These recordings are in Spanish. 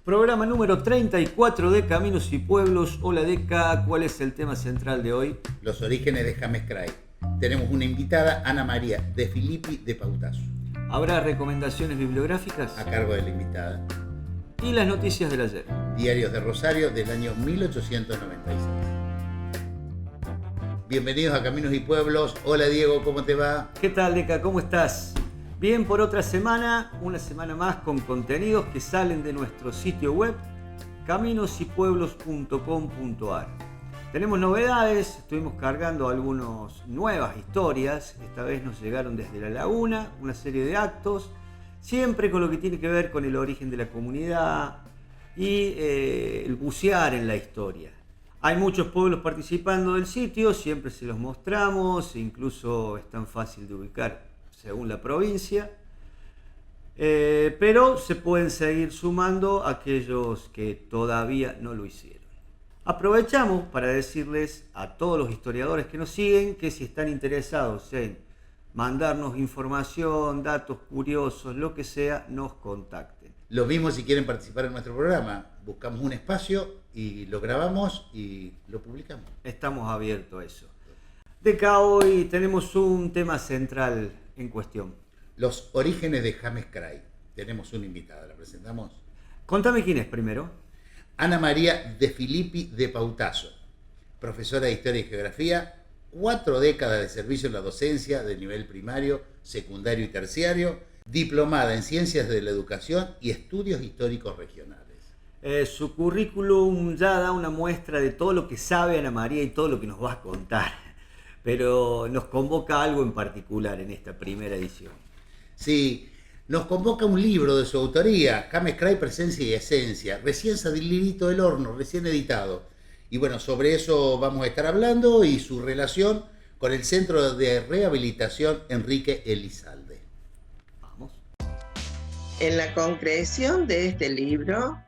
Programa número 34 de Caminos y Pueblos. Hola Deca, ¿cuál es el tema central de hoy? Los orígenes de James Cray. Tenemos una invitada, Ana María De Filippi de Pautasso, ¿Habrá recomendaciones bibliográficas? a cargo de la invitada. Y las noticias del ayer. Diarios de Rosario del año 1896. Bienvenidos a Caminos y Pueblos. Hola Diego, ¿cómo te va? ¿Qué tal Deca? ¿Cómo estás? Bien, por otra semana, una semana más con contenidos que salen de nuestro sitio web caminosypueblos.com.ar. Tenemos novedades, estuvimos cargando algunas nuevas historias, esta vez nos llegaron desde La Laguna, una serie de actos, siempre con lo que tiene que ver con el origen de la comunidad y el bucear en la historia. Hay muchos pueblos participando del sitio, siempre se los mostramos, incluso es tan fácil de ubicar según la provincia, pero se pueden seguir sumando aquellos que todavía no lo hicieron. Aprovechamos para decirles a todos los historiadores que nos siguen que si están interesados en mandarnos información, datos curiosos, lo que sea, nos contacten. Lo mismo si quieren participar en nuestro programa. Buscamos un espacio y lo grabamos y lo publicamos. Estamos abiertos a eso. De acá hoy tenemos un tema central en cuestión. Los orígenes de James Cray. Tenemos una invitada, ¿la presentamos? Contame quién es primero. Ana María De Filippi de Pautasso, profesora de Historia y Geografía, 4 décadas de servicio en la docencia de nivel primario, secundario y terciario, diplomada en Ciencias de la Educación y Estudios Históricos Regionales. Su currículum ya da una muestra de todo lo que sabe Ana María y todo lo que nos va a contar, pero nos convoca algo en particular en esta primera edición. Sí, nos convoca un libro de su autoría, James Cray, Presencia y Esencia, recién salidito del horno, recién editado. Y bueno, sobre eso vamos a estar hablando y su relación con el Centro de Rehabilitación Enrique Elizalde. Vamos. En la concreción de este libro,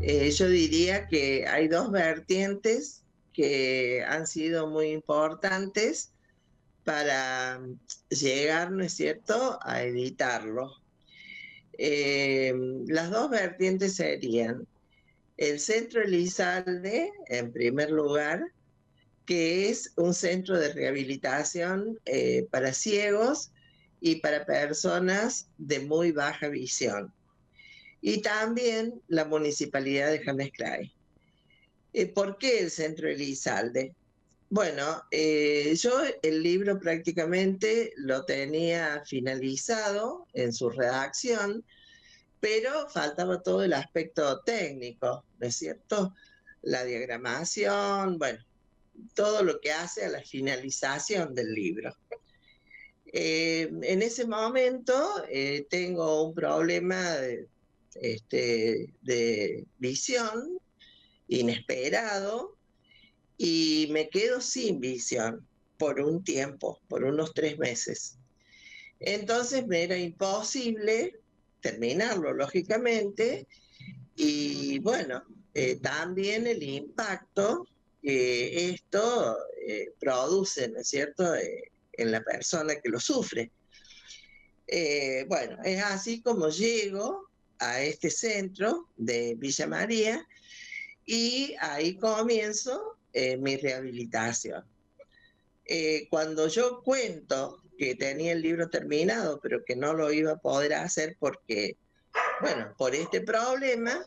yo diría que hay dos vertientes que han sido muy importantes para llegar, ¿no es cierto?, a editarlo. Las dos vertientes serían el Centro Elizalde, en primer lugar, que es un centro de rehabilitación para ciegos y para personas de muy baja visión. Y también la Municipalidad de James Cray. ¿Por qué el Centro Elizalde? Bueno, yo el libro prácticamente lo tenía finalizado en su redacción, pero faltaba todo el aspecto técnico, ¿no es cierto? La diagramación, bueno, todo lo que hace a la finalización del libro. En ese momento tengo un problema de visión inesperado y me quedo sin visión por un tiempo, por unos 3 meses. Entonces me era imposible terminarlo, lógicamente, y bueno, también el impacto que esto produce, ¿no es cierto?, en la persona que lo sufre. Bueno, es así como llego a este centro de Villa María y ahí comienzo mi rehabilitación. Cuando yo cuento que tenía el libro terminado, pero que no lo iba a poder hacer porque, bueno, por este problema,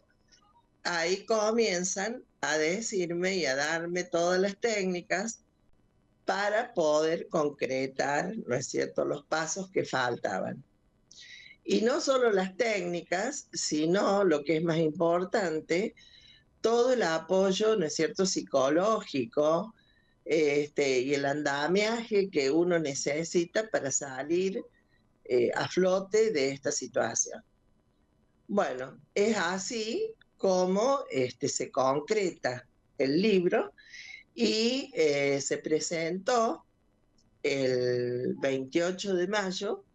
ahí comienzan a decirme y a darme todas las técnicas para poder concretar, ¿no es cierto?, los pasos que faltaban. Y no solo las técnicas, sino lo que es más importante, todo el apoyo, ¿no es cierto?, psicológico, y el andamiaje que uno necesita para salir a flote de esta situación. Bueno, es así como se concreta el libro y se presentó el 28 de mayo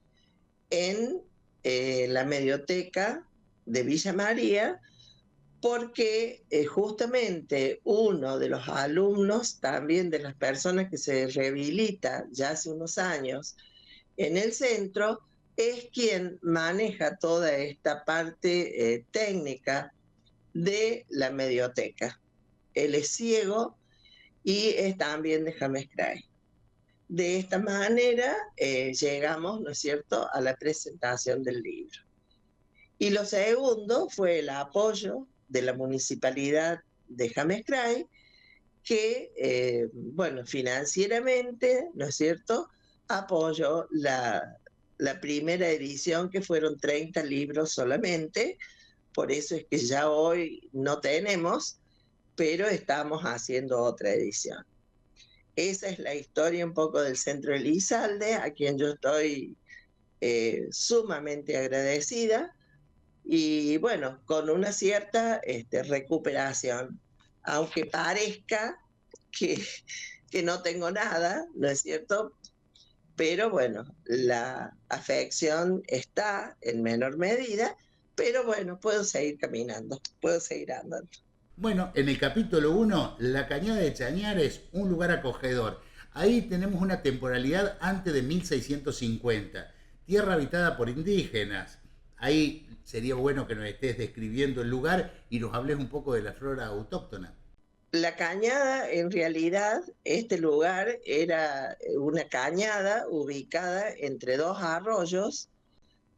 en la Medioteca de Villa María, porque justamente uno de los alumnos, también de las personas que se rehabilita ya hace unos años en el centro, es quien maneja toda esta parte técnica de la Medioteca. Él es ciego y es también de James Cray. De esta manera llegamos, ¿no es cierto?, a la presentación del libro. Y lo segundo fue el apoyo de la municipalidad de James Cray, que, bueno, financieramente, ¿no es cierto?, apoyó la primera edición, que fueron 30 libros solamente. Por eso es que ya hoy no tenemos, pero estamos haciendo otra edición. Esa es la historia un poco del Centro Elizalde, a quien yo estoy sumamente agradecida, y bueno, con una cierta recuperación, aunque parezca que, que no tengo nada, ¿no es cierto? Pero bueno, la afección está en menor medida, pero bueno, puedo seguir caminando, puedo seguir andando. Bueno, en el capítulo 1, la Cañada de Chañares, un lugar acogedor. Ahí tenemos una temporalidad antes de 1650, tierra habitada por indígenas. Ahí sería bueno que nos estés describiendo el lugar y nos hables un poco de la flora autóctona. La cañada, en realidad, este lugar era una cañada ubicada entre dos arroyos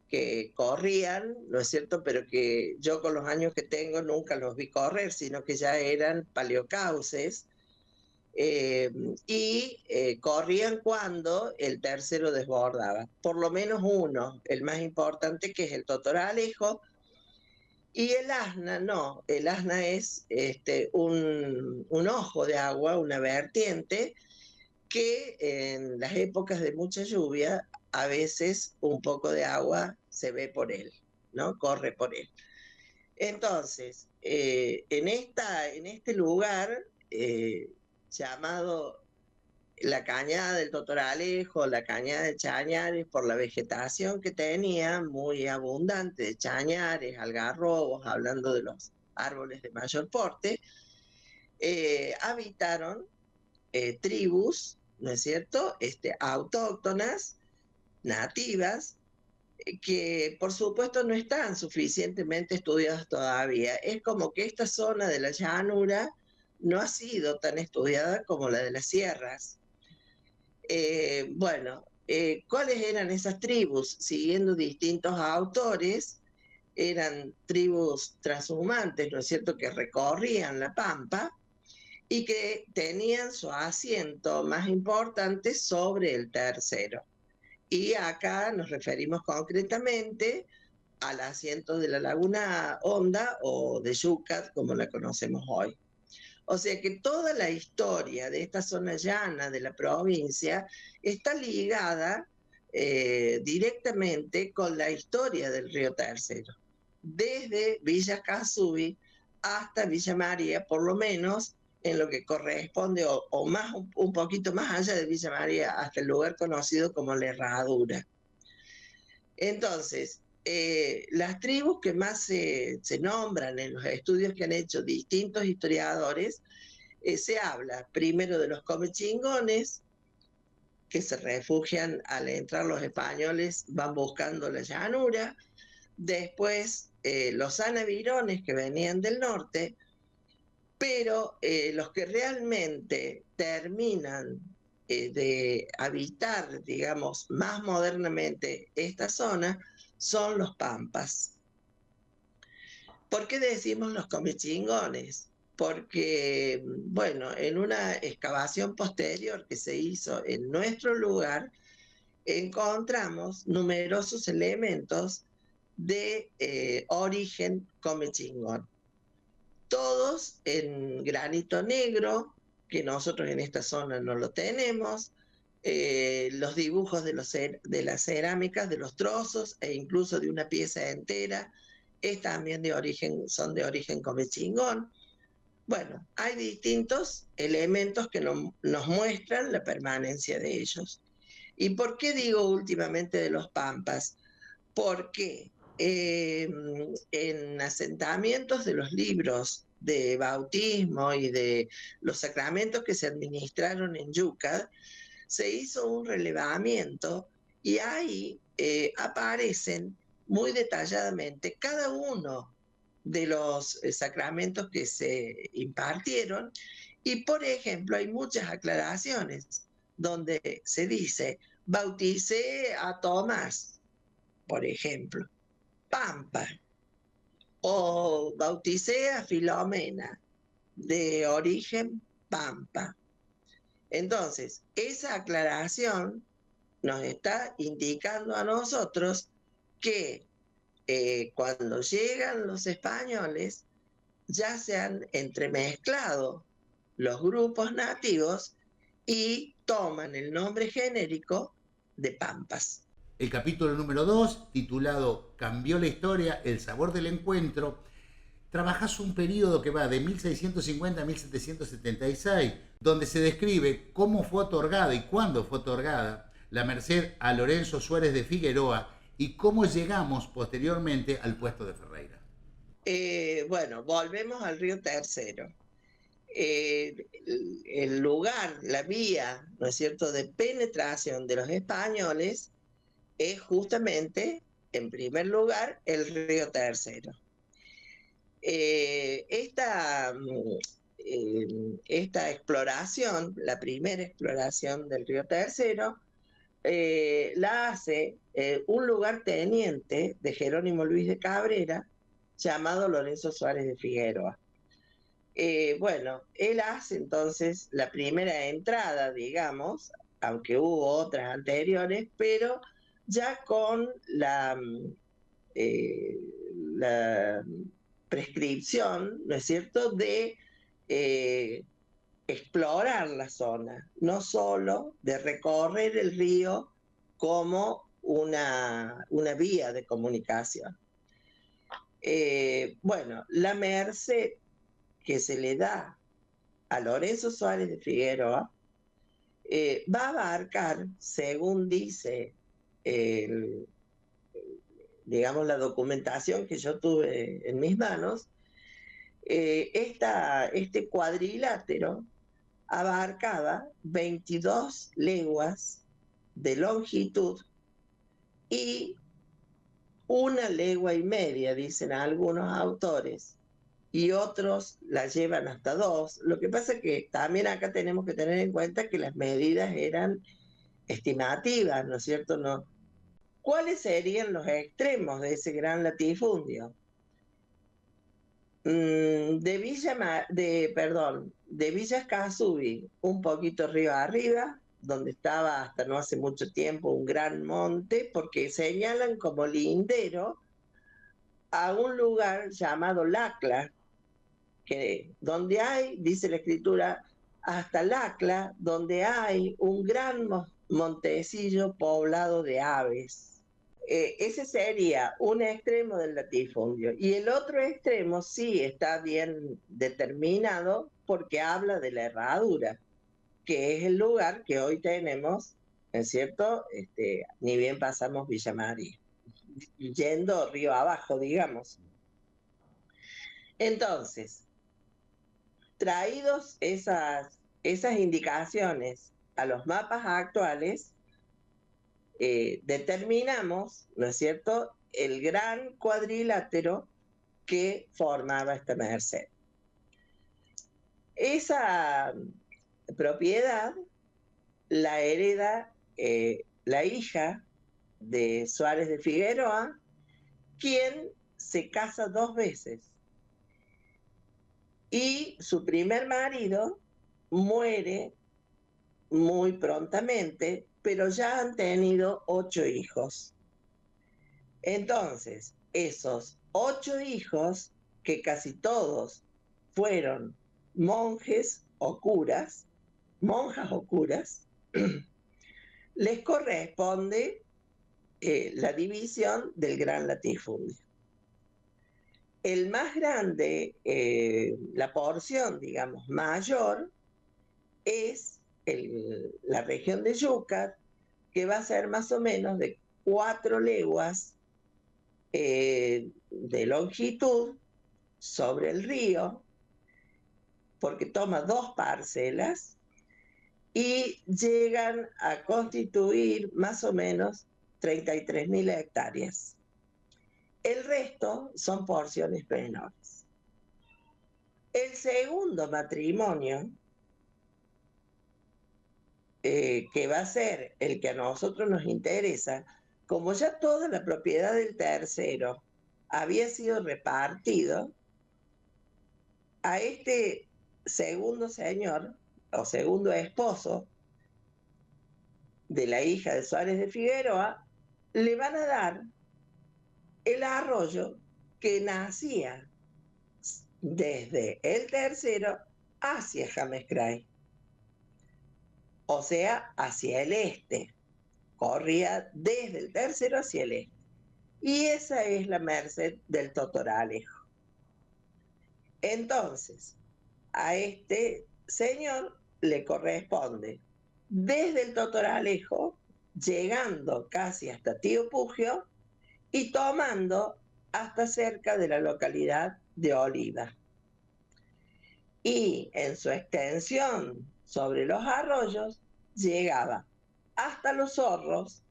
que corrían, ¿no es cierto? Pero que yo con los años que tengo nunca los vi correr, sino que ya eran paleocauces, y corrían cuando el tercero desbordaba. Por lo menos uno, el más importante, que es el Totoralejo, y el asna, no, el asna es un ojo de agua, una vertiente, que en las épocas de mucha lluvia, a veces un poco de agua se ve por él, ¿no? Corre por él. Entonces, en este lugar llamado la Cañada del Totoralejo, la Cañada de Chañares, por la vegetación que tenía, muy abundante de chañares, algarrobos, hablando de los árboles de mayor porte, habitaron tribus, ¿no es cierto?, autóctonas, nativas, que por supuesto no están suficientemente estudiadas todavía. Es como que esta zona de la llanura no ha sido tan estudiada como la de las sierras. Bueno, ¿cuáles eran esas tribus? Siguiendo distintos autores, eran tribus transhumantes, ¿no es cierto?, que recorrían la pampa y que tenían su asiento más importante sobre el tercero. Y acá nos referimos concretamente al asiento de la Laguna Honda o de Yucat, como la conocemos hoy. O sea que toda la historia de esta zona llana de la provincia está ligada directamente con la historia del río Tercero. Desde Villa Casubi hasta Villa María, por lo menos en lo que corresponde, o más, un poquito más allá de Villa María, hasta el lugar conocido como La Herradura. Entonces, las tribus que más se nombran en los estudios que han hecho distintos historiadores, se habla primero de los comechingones, que se refugian al entrar los españoles, van buscando la llanura. Después los anavirones, que venían del norte, pero los que realmente terminan de habitar, digamos, más modernamente esta zona, son los pampas. ¿Por qué decimos los comechingones? Porque, bueno, en una excavación posterior que se hizo en nuestro lugar, encontramos numerosos elementos de origen comechingón. Todos en granito negro, que nosotros en esta zona no lo tenemos, los dibujos de las cerámicas, de los trozos e incluso de una pieza entera, es también son de origen comechingón. Bueno, hay distintos elementos que nos muestran la permanencia de ellos. ¿Y por qué digo últimamente de los pampas? Porque en asentamientos de los libros de bautismo y de los sacramentos que se administraron en Yucat, se hizo un relevamiento y ahí aparecen muy detalladamente cada uno de los sacramentos que se impartieron. Y, por ejemplo, hay muchas aclaraciones donde se dice, bauticé a Tomás, por ejemplo, Pampa, o bauticé a Filomena, de origen Pampa. Entonces, esa aclaración nos está indicando a nosotros que cuando llegan los españoles ya se han entremezclado los grupos nativos y toman el nombre genérico de Pampas. El capítulo número 2, titulado Cambió la historia, el sabor del encuentro, trabajás un periodo que va de 1650 a 1776, donde se describe cómo fue otorgada y cuándo fue otorgada la merced a Lorenzo Suárez de Figueroa y cómo llegamos posteriormente al puesto de Ferreira. Bueno, volvemos al río Tercero. El lugar, la vía, ¿no es cierto?, de penetración de los españoles es justamente, en primer lugar, el río Tercero. Esta exploración, la primera exploración del río Tercero, la hace un lugarteniente de Jerónimo Luis de Cabrera llamado Lorenzo Suárez de Figueroa. Bueno, él hace entonces la primera entrada, digamos, aunque hubo otras anteriores, pero ya con la prescripción, ¿no es cierto?, de explorar la zona, no solo de recorrer el río como una vía de comunicación. Bueno, la merced que se le da a Lorenzo Suárez de Figueroa va a abarcar, según dice digamos, la documentación que yo tuve en mis manos, este cuadrilátero abarcaba 22 leguas de longitud y 1,5 leguas, dicen algunos autores, y otros la llevan hasta 2. Lo que pasa es que también acá tenemos que tener en cuenta que las medidas eran estimativas, ¿no es cierto? No. ¿Cuáles serían los extremos de ese gran latifundio? De Villa Escazú, un poquito río arriba, donde estaba hasta no hace mucho tiempo un gran monte, porque señalan como lindero a un lugar llamado Lacla, donde hay, dice la escritura, hasta Lacla, donde hay un gran montecillo poblado de aves. Ese sería un extremo del latifundio. Y el otro extremo sí está bien determinado porque habla de la Herradura, que es el lugar que hoy tenemos, ¿no es cierto? Ni bien pasamos Villa María, yendo río abajo, digamos. Entonces, traídos esas indicaciones a los mapas actuales, determinamos, ¿no es cierto?, el gran cuadrilátero que formaba esta merced. Esa propiedad la hereda la hija de Suárez de Figueroa, quien se casa 2 veces. Y su primer marido muere muy prontamente, pero ya han tenido 8 hijos. Entonces, esos 8 hijos, que casi todos fueron monjas o curas, les corresponde la división del gran latifundio. El más grande, la porción, digamos, mayor, es la región de Yucat, que va a ser más o menos de 4 leguas de longitud sobre el río, porque toma 2 parcelas y llegan a constituir más o menos 33.000 hectáreas. El resto son porciones menores. El segundo matrimonio, que va a ser el que a nosotros nos interesa, como ya toda la propiedad del tercero había sido repartido, a este segundo señor o segundo esposo de la hija de Suárez de Figueroa, le van a dar el arroyo que nacía desde el tercero hacia James Cray, o sea, hacia el este. Corría desde el tercero hacia el este. Y esa es la merced del Totoralejo. Entonces, a este señor le corresponde desde el Totoralejo, llegando casi hasta Tío Pugio y tomando hasta cerca de la localidad de Oliva. Y en su extensión sobre los arroyos llegaba hasta Los Zorros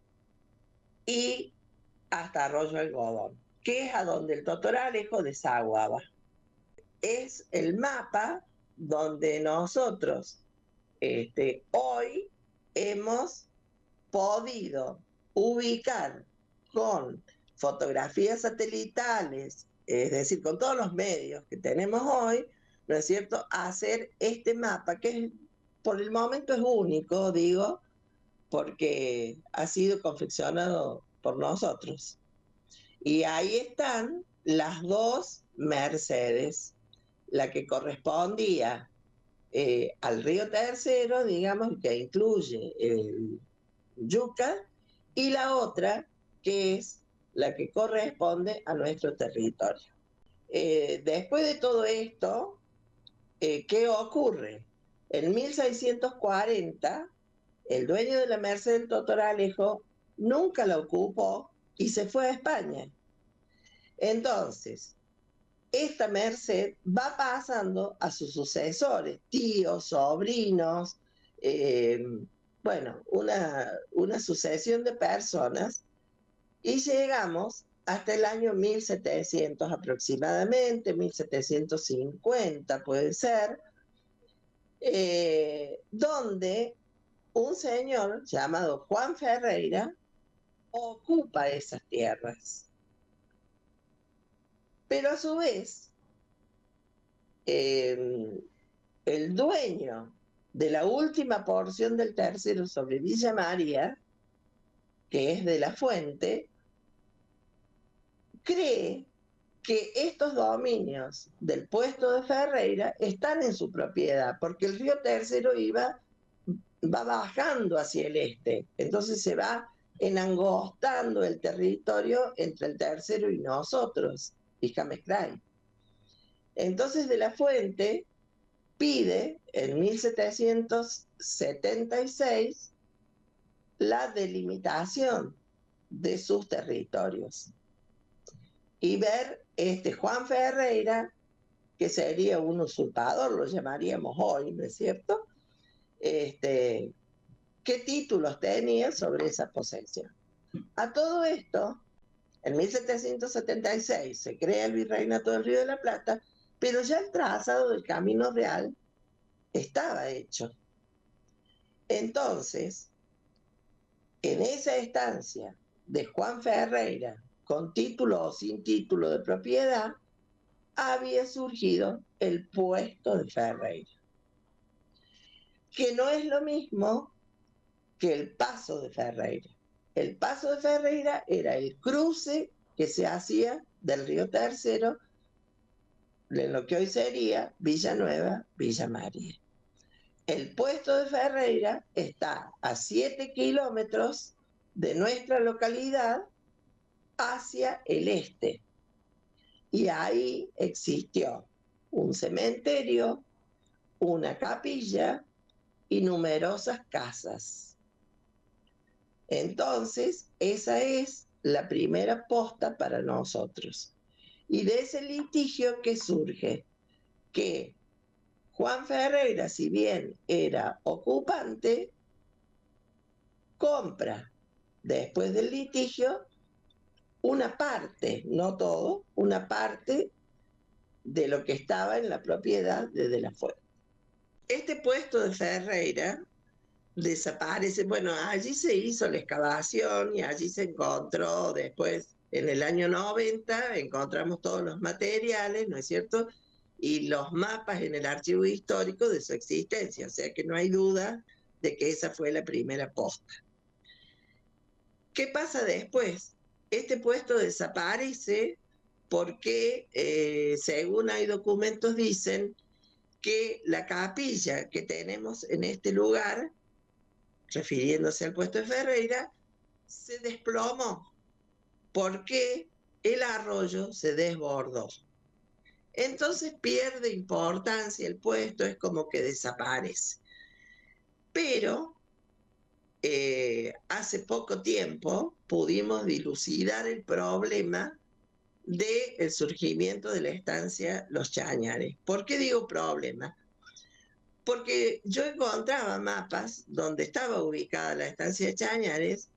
y hasta Arroyo Algodón, que es a donde el Totoralejo desaguaba. Es el mapa donde nosotros hoy hemos podido ubicar con fotografías satelitales, es decir, con todos los medios que tenemos hoy, ¿no es cierto?, hacer este mapa, que por el momento es único, digo, porque ha sido confeccionado por nosotros. Y ahí están las dos Mercedes, la que correspondía al río Tercero, digamos, que incluye el Yuca, y la otra que es la que corresponde a nuestro territorio. Después de todo esto, ¿qué ocurre? En 1640, el dueño de la merced del Totoralejo nunca la ocupó y se fue a España. Entonces, esta merced va pasando a sus sucesores, tíos, sobrinos, bueno, una sucesión de personas, y llegamos hasta el año 1700 aproximadamente, 1750 puede ser, donde un señor llamado Juan Ferreira ocupa esas tierras. Pero a su vez, el dueño de la última porción del tercero sobre Villa María, que es de La Fuente, cree que estos dominios del puesto de Ferreira están en su propiedad, porque el río Tercero va bajando hacia el este, entonces se va enangostando el territorio entre el Tercero y nosotros, y James Cray. Entonces de La Fuente pide en 1776 la delimitación de sus territorios. Y ver Juan Ferreira, que sería un usurpador, lo llamaríamos hoy, ¿no es cierto? ¿Qué títulos tenía sobre esa posesión? A todo esto, en 1776 se crea el Virreinato del Río de la Plata, pero ya el trazado del Camino Real estaba hecho. Entonces, en esa estancia de Juan Ferreira, con título o sin título de propiedad, había surgido el puesto de Ferreira, que no es lo mismo que el paso de Ferreira. El paso de Ferreira era el cruce que se hacía del río Tercero en lo que hoy sería Villanueva, Villa María. El puesto de Ferreira está a 7 kilómetros de nuestra localidad hacia el este. Y ahí existió un cementerio, una capilla y numerosas casas. Entonces, esa es la primera posta para nosotros. Y de ese litigio que surge, que Juan Ferreira, si bien era ocupante, compra, después del litigio, una parte, no todo, una parte de lo que estaba en la propiedad de De la Fuente. Este puesto de Ferreira desaparece, bueno, allí se hizo la excavación y allí se encontró después, en el año 90, encontramos todos los materiales, ¿no es cierto? Y los mapas en el archivo histórico de su existencia, o sea que no hay duda de que esa fue la primera posta. ¿Qué pasa después? Este puesto desaparece porque, según hay documentos, dicen que la capilla que tenemos en este lugar, refiriéndose al puesto de Ferreira, se desplomó porque el arroyo se desbordó. Entonces pierde importancia el puesto, es como que desaparece. Pero hace poco tiempo pudimos dilucidar el problema del surgimiento de la estancia Los Chañares. ¿Por qué digo problema? Porque yo encontraba mapas donde estaba ubicada la estancia de Chañares,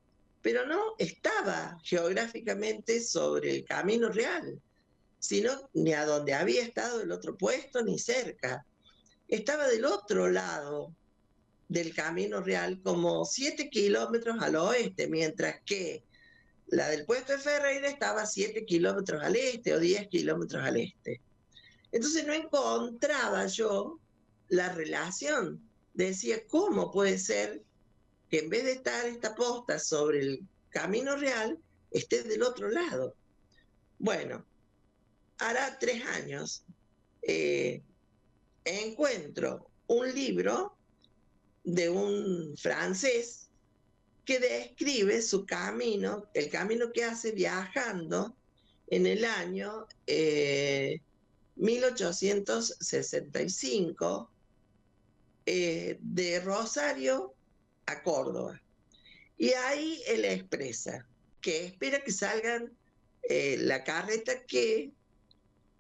pero no estaba geográficamente sobre el Camino Real, sino ni a donde había estado el otro puesto, ni cerca. Estaba del otro lado del Camino Real, como 7 kilómetros al oeste, mientras que la del puesto de Ferreira estaba 7 kilómetros al este o 10 kilómetros al este. Entonces no encontraba yo la relación. Decía, ¿cómo puede ser que en vez de estar esta posta sobre el Camino Real, esté del otro lado? Bueno, hará 3 años encuentro un libro de un francés que describe su camino, el camino que hace viajando en el año 1865 de Rosario a Córdoba. Y ahí él expresa que espera que salgan la carreta que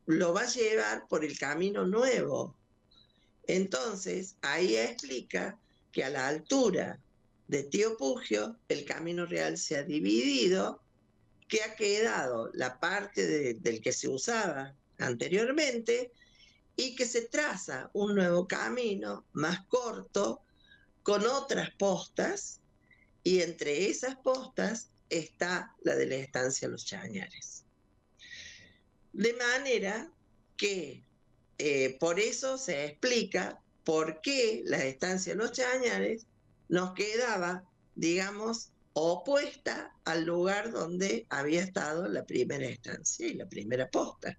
lo va a llevar por el camino nuevo. Entonces, ahí explica que a la altura de Tío Pugio, el Camino Real se ha dividido, que ha quedado la parte del que se usaba anteriormente y que se traza un nuevo camino más corto con otras postas, y entre esas postas está la de la estancia Los Chañares. De manera que por eso se explica por qué la estancia Los Chañares nos quedaba, digamos, opuesta al lugar donde había estado la primera estancia y la primera posta.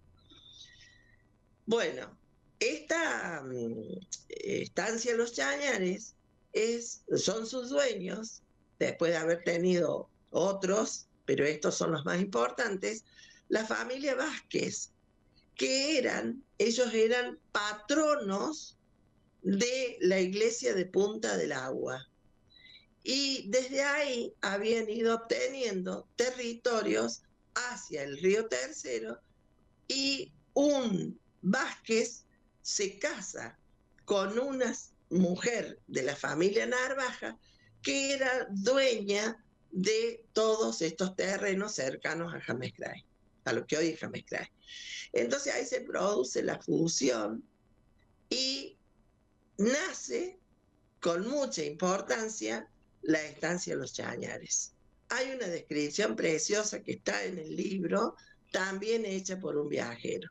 Bueno, esta estancia Los Chañares son sus dueños, después de haber tenido otros, pero estos son los más importantes, la familia Vázquez, que ellos eran patronos de la iglesia de Punta del Agua. Y desde ahí habían ido obteniendo territorios hacia el río Tercero, y un Vázquez se casa con una mujer de la familia Narvaja que era dueña de todos estos terrenos cercanos a James Gray, a lo que hoy es James Gray. Entonces ahí se produce la fusión y nace con mucha importancia la estancia Los Chañares. Hay una descripción preciosa que está en el libro, también hecha por un viajero.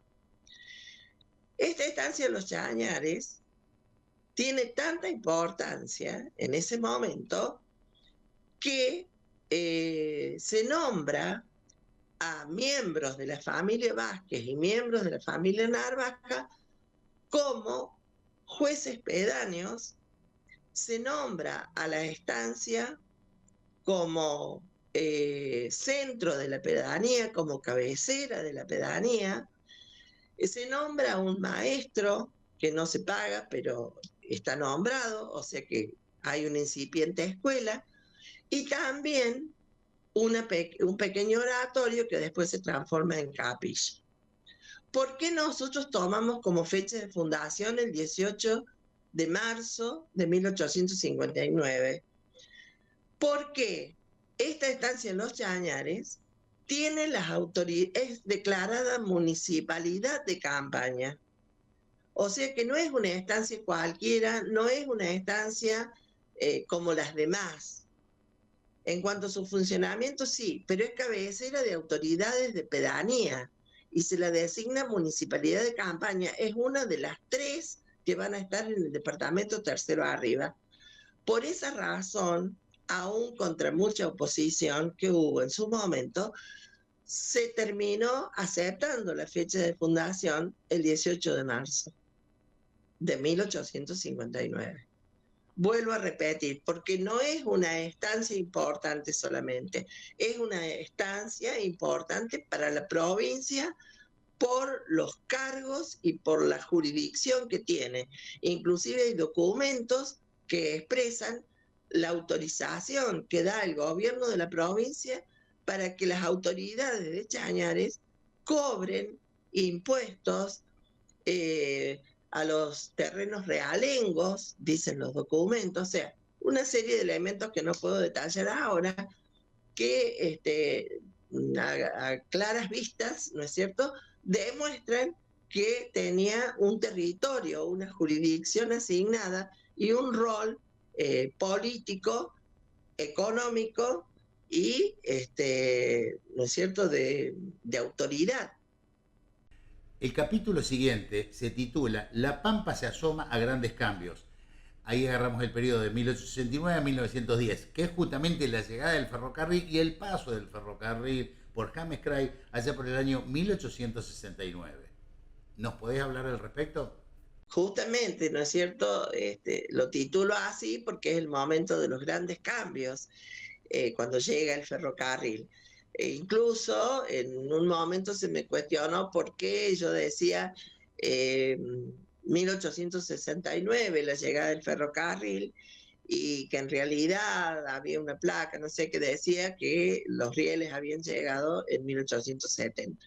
Esta estancia Los Chañares tiene tanta importancia en ese momento que se nombra a miembros de la familia Vázquez y miembros de la familia Narvaja como jueces pedáneos. Se nombra a la estancia como centro de la pedanía, como cabecera de la pedanía. Se nombra a un maestro que no se paga, pero está nombrado, o sea que hay una incipiente escuela, y también un pequeño oratorio que después se transforma en capilla. ¿Por qué nosotros tomamos como fecha de fundación el 18 de marzo de 1859? Porque esta estancia en Los Chañares tiene las autoridades, es declarada municipalidad de Campaña. O sea que no es una estancia cualquiera, no es una estancia como las demás. En cuanto a su funcionamiento, sí, pero es cabecera de autoridades de pedanía y se la designa Municipalidad de Campaña. Es una de las 3 que van a estar en el departamento tercero arriba. Por esa razón, aún contra mucha oposición que hubo en su momento, se terminó aceptando la fecha de fundación el 18 de marzo de 1859. Vuelvo a repetir, porque no es una estancia importante solamente, es una estancia importante para la provincia por los cargos y por la jurisdicción que tiene. Inclusive hay documentos que expresan la autorización que da el gobierno de la provincia para que las autoridades de Chañares cobren impuestos a los terrenos realengos, dicen los documentos, o sea, una serie de elementos que no puedo detallar ahora, que a claras vistas, ¿no es cierto?, demuestran que tenía un territorio, una jurisdicción asignada y un rol político, económico y, ¿no es cierto?, de autoridad. El capítulo siguiente se titula La Pampa se asoma a grandes cambios. Ahí agarramos el periodo de 1869 a 1910, que es justamente la llegada del ferrocarril y el paso del ferrocarril por James Cray allá por el año 1869. ¿Nos podés hablar al respecto? Justamente, ¿no es cierto? Lo titulo así porque es el momento de los grandes cambios, cuando llega el ferrocarril. Incluso en un momento se me cuestionó por qué yo decía 1869, la llegada del ferrocarril, y que en realidad había una placa, no sé, que decía que los rieles habían llegado en 1870.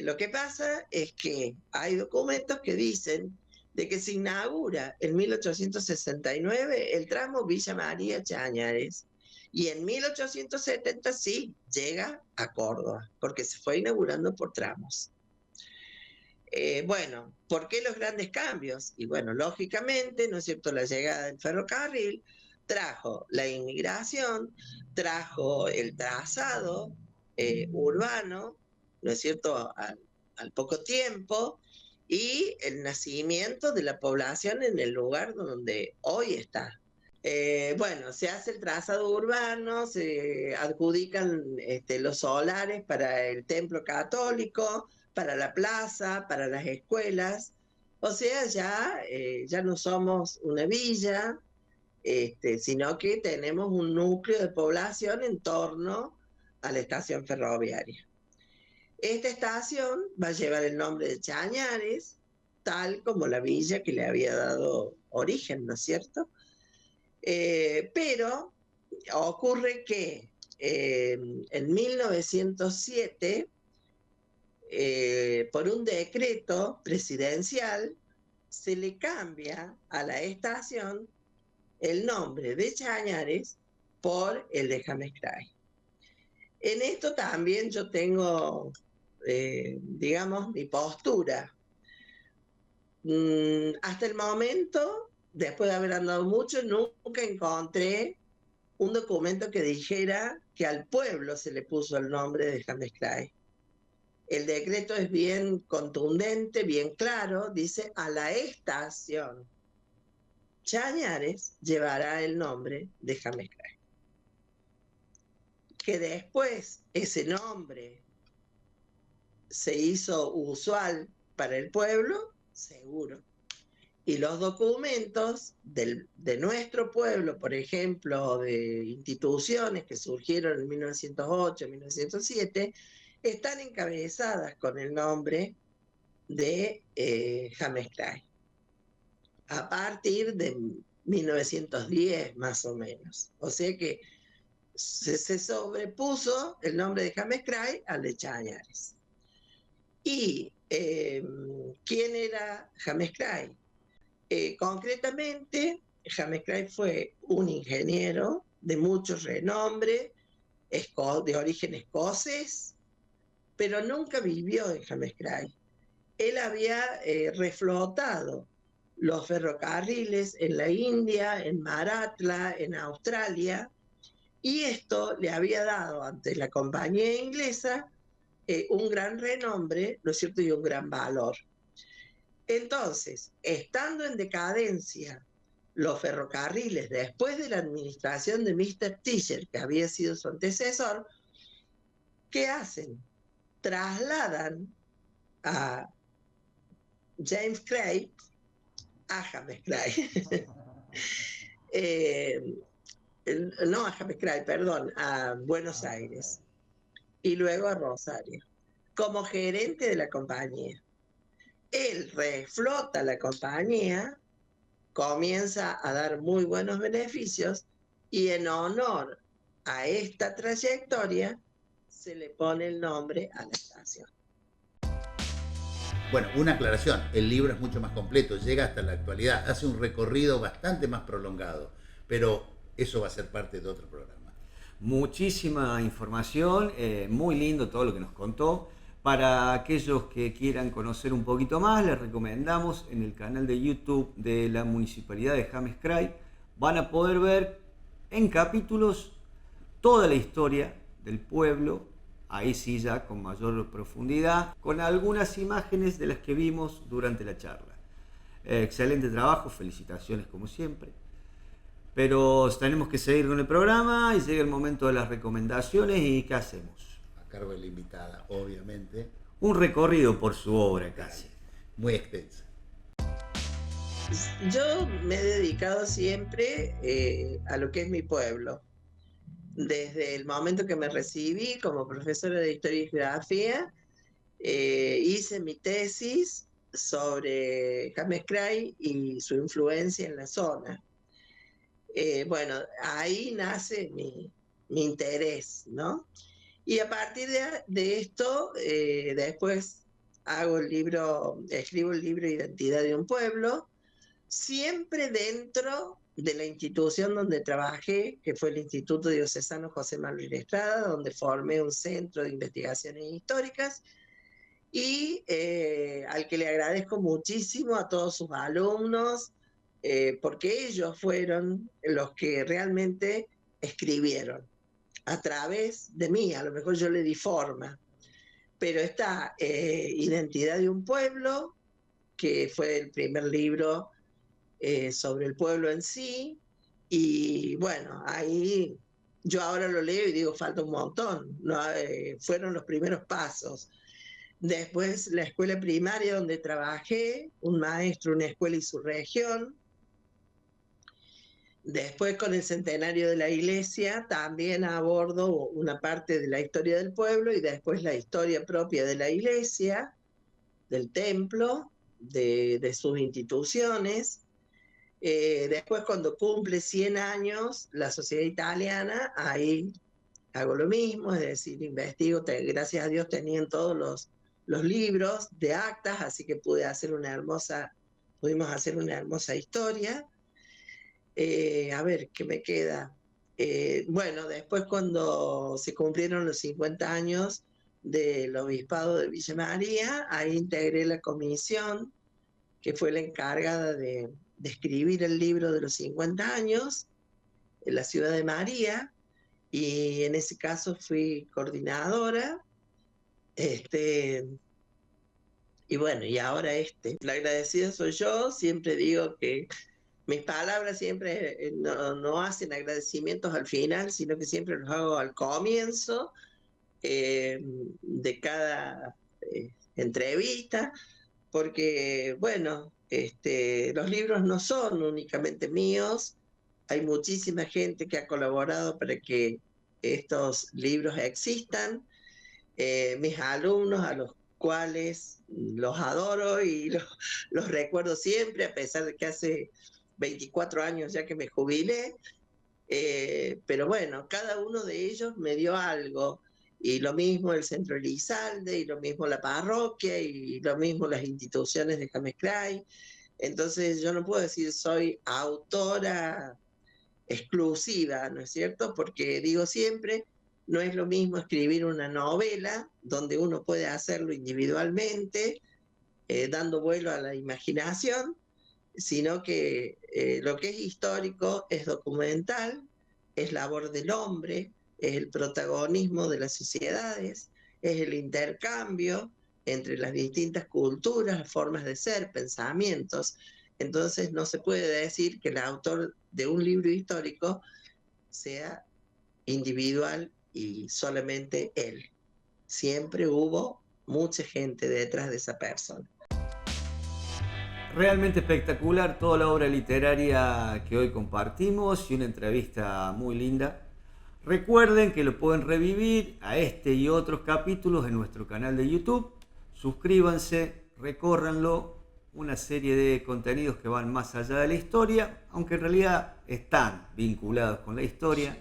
Lo que pasa es que hay documentos que dicen de que se inaugura en 1869 el tramo Villa María Chañares, y en 1870 sí llega a Córdoba, porque se fue inaugurando por tramos. Bueno, ¿por qué los grandes cambios? Y bueno, lógicamente, ¿no es cierto?, la llegada del ferrocarril trajo la inmigración, trajo el trazado urbano, ¿no es cierto?, al poco tiempo, y el nacimiento de la población en el lugar donde hoy está. Bueno, se hace el trazado urbano, se adjudican los solares para el templo católico, para la plaza, para las escuelas. O sea, ya no somos una villa, sino que tenemos un núcleo de población en torno a la estación ferroviaria. Esta estación va a llevar el nombre de Chañares, tal como la villa que le había dado origen, ¿no es cierto? Pero ocurre que en 1907, por un decreto presidencial, se le cambia a la estación el nombre de Chañares por el de James Cray. En esto también yo tengo, digamos, mi postura. Hasta el momento, después de haber andado mucho, nunca encontré un documento que dijera que al pueblo se le puso el nombre de James Cray. El decreto es bien contundente, bien claro, dice a la estación Chañares llevará el nombre de James Cray. Que después ese nombre se hizo usual para el pueblo, seguro. Y los documentos de nuestro pueblo, por ejemplo, de instituciones que surgieron en 1908, 1907, están encabezadas con el nombre de James Cray, a partir de 1910 más o menos. O sea que se sobrepuso el nombre de James Cray al de Chañares. ¿Y quién era James Cray? Concretamente, James Cray fue un ingeniero de mucho renombre, de origen escocés, pero nunca vivió en James Cray. Él había reflotado los ferrocarriles en la India, en Maratla, en Australia, y esto le había dado ante la compañía inglesa un gran renombre, ¿no es cierto?, y un gran valor. Entonces, estando en decadencia los ferrocarriles después de la administración de Mr. Tischer, que había sido su antecesor, ¿qué hacen? Trasladan a James Cray a James Cray. No a James Cray, perdón, a Buenos Aires y luego a Rosario, como gerente de la compañía. Él reflota la compañía, comienza a dar muy buenos beneficios y en honor a esta trayectoria se le pone el nombre a la estación. Bueno, una aclaración, el libro es mucho más completo, llega hasta la actualidad, hace un recorrido bastante más prolongado, pero eso va a ser parte de otro programa. Muchísima información, muy lindo todo lo que nos contó. Para aquellos que quieran conocer un poquito más, les recomendamos en el canal de YouTube de la Municipalidad de James Cray, van a poder ver en capítulos toda la historia del pueblo, ahí sí ya con mayor profundidad, con algunas imágenes de las que vimos durante la charla. Excelente trabajo, felicitaciones como siempre. Pero tenemos que seguir con el programa y llega el momento de las recomendaciones y ¿qué hacemos? A cargo de la invitada, obviamente. Un recorrido por su obra casi. Muy extensa. Yo me he dedicado siempre a lo que es mi pueblo. Desde el momento que me recibí como profesora de Historia y Geografía, hice mi tesis sobre James Cray y su influencia en la zona. Bueno, ahí nace mi interés, ¿no? Y a partir de esto, después escribo el libro Identidad de un Pueblo, siempre dentro de la institución donde trabajé, que fue el Instituto Diocesano José Manuel Estrada, donde formé un centro de investigaciones históricas y al que le agradezco muchísimo a todos sus alumnos, porque ellos fueron los que realmente escribieron a través de mí. A lo mejor yo le di forma, pero está Identidad de un Pueblo, que fue el primer libro sobre el pueblo en sí, y bueno, ahí yo ahora lo leo y digo, falta un montón, ¿no? Fueron los primeros pasos. Después la escuela primaria donde trabajé, un maestro, una escuela y su región. Después con el centenario de la iglesia también abordo una parte de la historia del pueblo y después la historia propia de la iglesia, del templo, de sus instituciones. Después cuando cumple 100 años la sociedad italiana, ahí hago lo mismo, es decir, investigo, gracias a Dios tenían todos los libros de actas, así que pudimos hacer una hermosa historia. A ver, ¿qué me queda? Bueno, después cuando se cumplieron los 50 años del obispado de Villa María, ahí integré la comisión que fue la encargada de escribir el libro de los 50 años en la ciudad de María, y en ese caso fui coordinadora. Y bueno, y ahora la agradecida soy yo. Siempre digo que mis palabras siempre no hacen agradecimientos al final, sino que siempre los hago al comienzo de cada entrevista, porque, bueno, los libros no son únicamente míos, hay muchísima gente que ha colaborado para que estos libros existan, mis alumnos a los cuales los adoro y los recuerdo siempre, a pesar de que hace 24 años ya que me jubilé, pero bueno, cada uno de ellos me dio algo, y lo mismo el Centro Elizalde, y lo mismo la parroquia, y lo mismo las instituciones de James Cray. Entonces yo no puedo decir soy autora exclusiva, ¿no es cierto? Porque digo siempre No es lo mismo escribir una novela donde uno puede hacerlo individualmente, dando vuelo a la imaginación, sino que lo que es histórico es documental, es labor del hombre, es el protagonismo de las sociedades, es el intercambio entre las distintas culturas, formas de ser, pensamientos. Entonces no se puede decir que el autor de un libro histórico sea individual y solamente él. Siempre hubo mucha gente detrás de esa persona. Realmente espectacular toda la obra literaria que hoy compartimos y una entrevista muy linda. Recuerden que lo pueden revivir a este y otros capítulos en nuestro canal de YouTube. Suscríbanse, recórranlo, una serie de contenidos que van más allá de la historia, aunque en realidad están vinculados con la historia.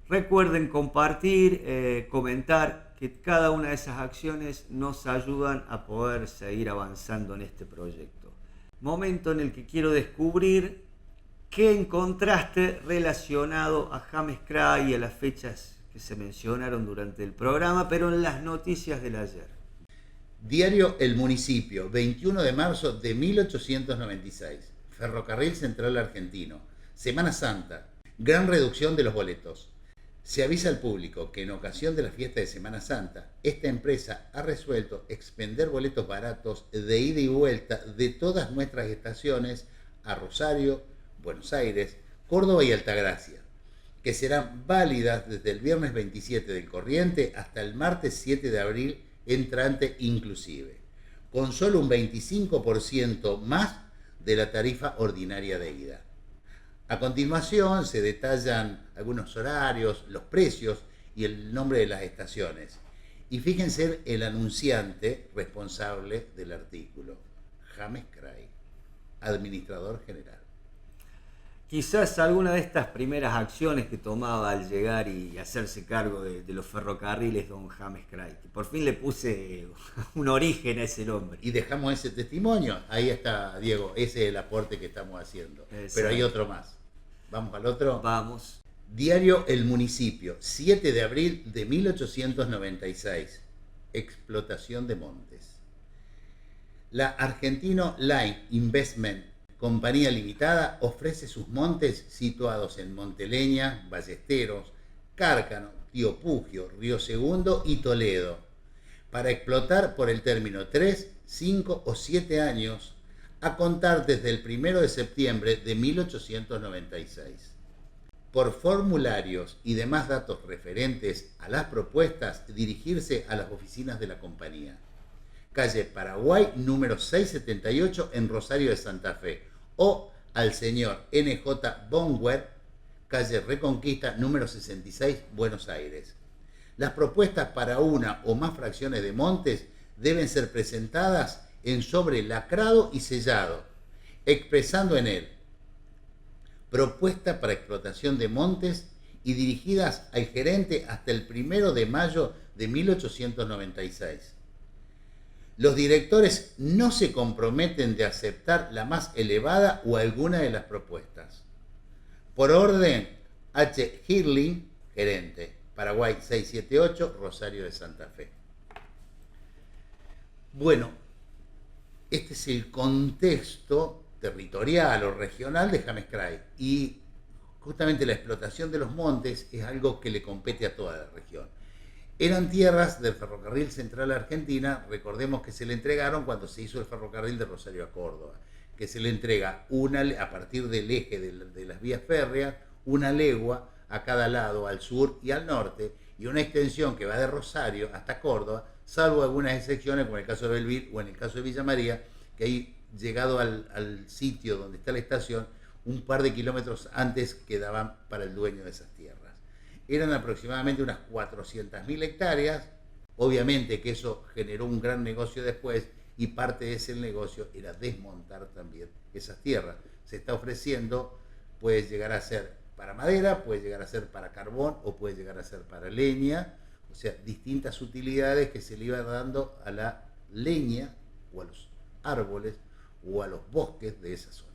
Recuerden compartir, comentar, que cada una de esas acciones nos ayudan a poder seguir avanzando en este proyecto. Momento en el que quiero descubrir qué encontraste relacionado a James Cray y a las fechas que se mencionaron durante el programa, pero en las noticias del ayer. Diario El Municipio, 21 de marzo de 1896. Ferrocarril Central Argentino. Semana Santa. Gran reducción de los boletos. Se avisa al público que en ocasión de la fiesta de Semana Santa, esta empresa ha resuelto expender boletos baratos de ida y vuelta de todas nuestras estaciones a Rosario, Buenos Aires, Córdoba y Altagracia, que serán válidas desde el viernes 27 del corriente hasta el martes 7 de abril entrante inclusive, con solo un 25% más de la tarifa ordinaria de ida. A continuación se detallan algunos horarios, los precios y el nombre de las estaciones. Y fíjense el anunciante responsable del artículo, James Cray, administrador general. Quizás alguna de estas primeras acciones que tomaba al llegar y hacerse cargo de los ferrocarriles don James Cray, que por fin le puse un origen a ese nombre. Y dejamos ese testimonio, ahí está Diego, ese es el aporte que estamos haciendo. Exacto. Pero hay otro más. ¿Vamos al otro? Vamos. Diario El Municipio, 7 de abril de 1896. Explotación de montes. La Argentino Line Investment Compañía Limitada ofrece sus montes situados en Monteleña, Ballesteros, Cárcano, Tío Pugio, Río Segundo y Toledo, para explotar por el término 3, 5 o 7 años a contar desde el 1 de septiembre de 1896. Por formularios y demás datos referentes a las propuestas, dirigirse a las oficinas de la compañía. Calle Paraguay, número 678, en Rosario de Santa Fe, o al señor N.J. Bonwer, calle Reconquista, número 66, Buenos Aires. Las propuestas para una o más fracciones de montes deben ser presentadas en sobre lacrado y sellado, expresando en él propuesta para explotación de montes y dirigidas al gerente hasta el 1 de mayo de 1896. Los directores no se comprometen de aceptar la más elevada o alguna de las propuestas. Por orden, H. Hirling, gerente, Paraguay 678, Rosario de Santa Fe. Bueno, este es el contexto territorial o regional de James Cray, y justamente la explotación de los montes es algo que le compete a toda la región. Eran tierras del Ferrocarril Central Argentina, recordemos que se le entregaron cuando se hizo el ferrocarril de Rosario a Córdoba, que se le entrega a partir del eje de las vías férreas, una legua a cada lado, al sur y al norte, y una extensión que va de Rosario hasta Córdoba, salvo algunas excepciones, como en el caso de Belville o en el caso de Villa María, que ahí, llegado al sitio donde está la estación, un par de kilómetros antes quedaban para el dueño de esas tierras. Eran aproximadamente unas 400.000 hectáreas, obviamente que eso generó un gran negocio después, y parte de ese negocio era desmontar también esas tierras. Se está ofreciendo, puede llegar a ser para madera, puede llegar a ser para carbón o puede llegar a ser para leña, o sea, distintas utilidades que se le iba dando a la leña o a los árboles o a los bosques de esa zona.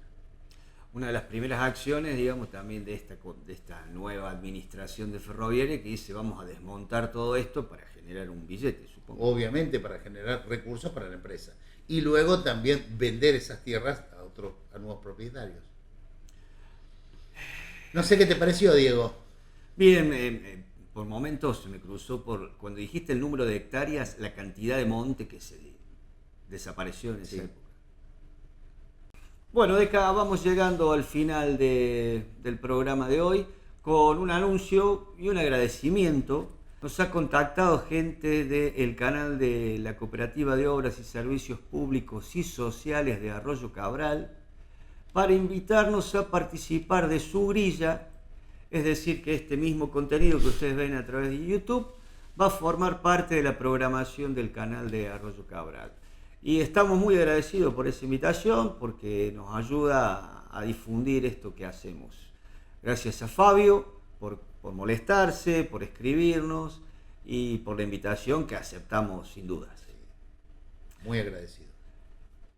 una de las primeras acciones, digamos, también de esta nueva administración de Ferroviaria, que dice vamos a desmontar todo esto para generar un billete, supongo. Obviamente para generar recursos para la empresa. Y luego también vender esas tierras a nuevos propietarios. No sé qué te pareció, Diego. Bien, por momentos se me cruzó cuando dijiste el número de hectáreas, la cantidad de monte que se desapareció en esa época. Bueno, Deca, vamos llegando al final del programa de hoy con un anuncio y un agradecimiento. Nos ha contactado gente del canal de la Cooperativa de Obras y Servicios Públicos y Sociales de Arroyo Cabral para invitarnos a participar de su grilla, es decir, que este mismo contenido que ustedes ven a través de YouTube va a formar parte de la programación del canal de Arroyo Cabral. Y estamos muy agradecidos por esa invitación porque nos ayuda a difundir esto que hacemos. Gracias a Fabio por molestarse, por escribirnos y por la invitación que aceptamos sin dudas. Muy agradecido.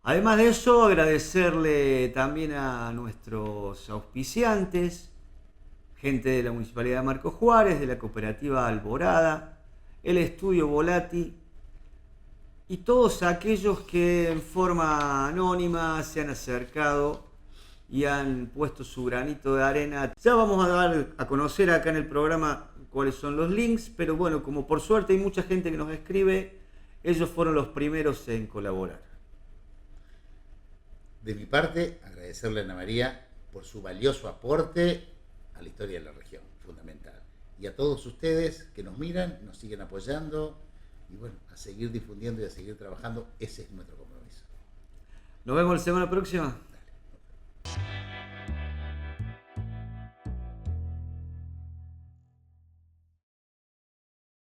Además de eso, agradecerle también a nuestros auspiciantes, gente de la Municipalidad de Marcos Juárez, de la Cooperativa Alborada, el Estudio Volati, y todos aquellos que en forma anónima se han acercado y han puesto su granito de arena. Ya vamos a dar a conocer acá en el programa cuáles son los links, pero bueno, como por suerte hay mucha gente que nos escribe, ellos fueron los primeros en colaborar. De mi parte, agradecerle a Ana María por su valioso aporte a la historia de la región, fundamental. Y a todos ustedes que nos miran, nos siguen apoyando. Y bueno, a seguir difundiendo y a seguir trabajando, ese es nuestro compromiso. Nos vemos la semana próxima. Dale.